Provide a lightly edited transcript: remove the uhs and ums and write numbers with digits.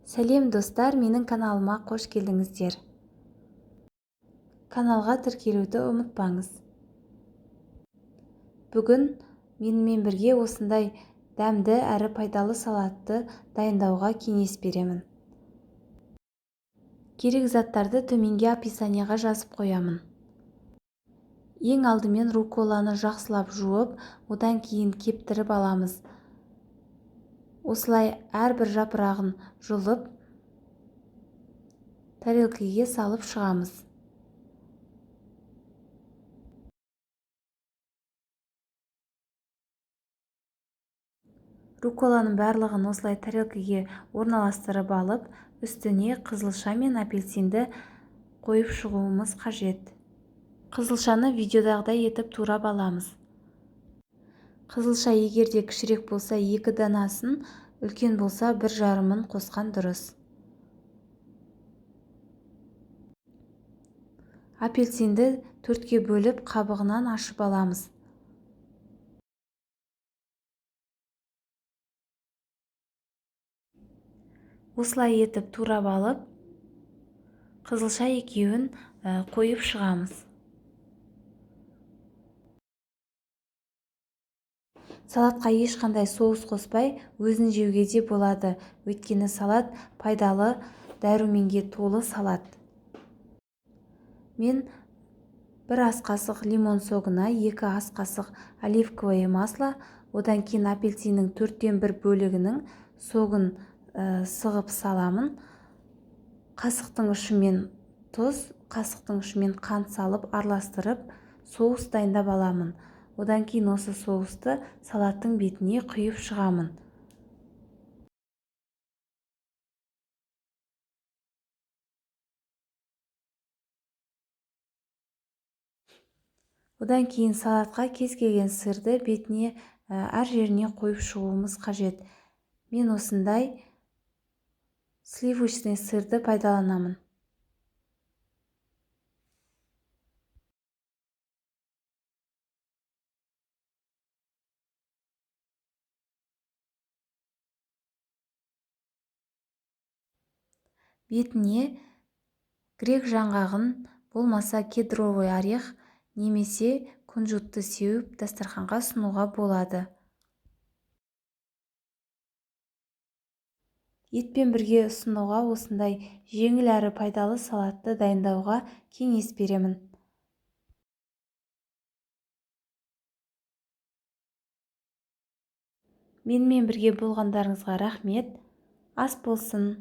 Сәлем достар, менің каналыма қош келдіңіздер. Каналға тіркелуді ұмытпаңыз. Бүгін менімен бірге осындай дәмді әрі пайдалы салатты дайындауға кеңес беремін. Керек заттарды төменге описанияға жазып қоямын. Ең алдымен рукколаны жақсылап жуып, одан кейін кептіріп аламыз. Осылай әрбір жапырағын жұлып, тарелкаға салып шығамыз. Рукколаның барлығын осылай тарелкаға орналастырып алып, үстіне қызылша мен апельсинді қойып шығуымыз қажет. Қызылшаны видеодағыдай етіп турап аламыз. Қызылша егерде кішірек болса 2 данасын, үлкен болса 1,5-ын қосқан дұрыс. Апельсинді 4-ке бөліп қабығынан ашып аламыз. Осылай етіп турап алып, қызылша екеуін қойып шығамыз. Салатқа ешқандай соус қоспай, өзін жеуге де болады. Өйткені салат пайдалы, дәруменге толы салат. Мен 1 ас қасық лимон согына 2 ас қасық оливковое масло, одан кейін апельсиннің 1/4 бөлігінің согын сығып саламын. Қасықтың ұшымен тұз, қасықтың ұшымен қант салып араластырып, соус дайындап аламын. Одан кейін осы соусты салаттың бетіне құйып шығамын. Одан кейін салатқа кез келген сырды бетіне әр жеріне қойып шығуымыз қажет. Мен осындай сливочный сырды пайдаланамын. Бетіне грек жаңғағын, болмаса кедровый орех немесе кунжутты сеуіп дастарханға ұсынуға болады. Етпен бірге ұсынуға осындай жеңіл әрі пайдалы салатты дайындауға кеңес беремін. Менімен бірге болғандарыңызға рахмет. Ас болсын.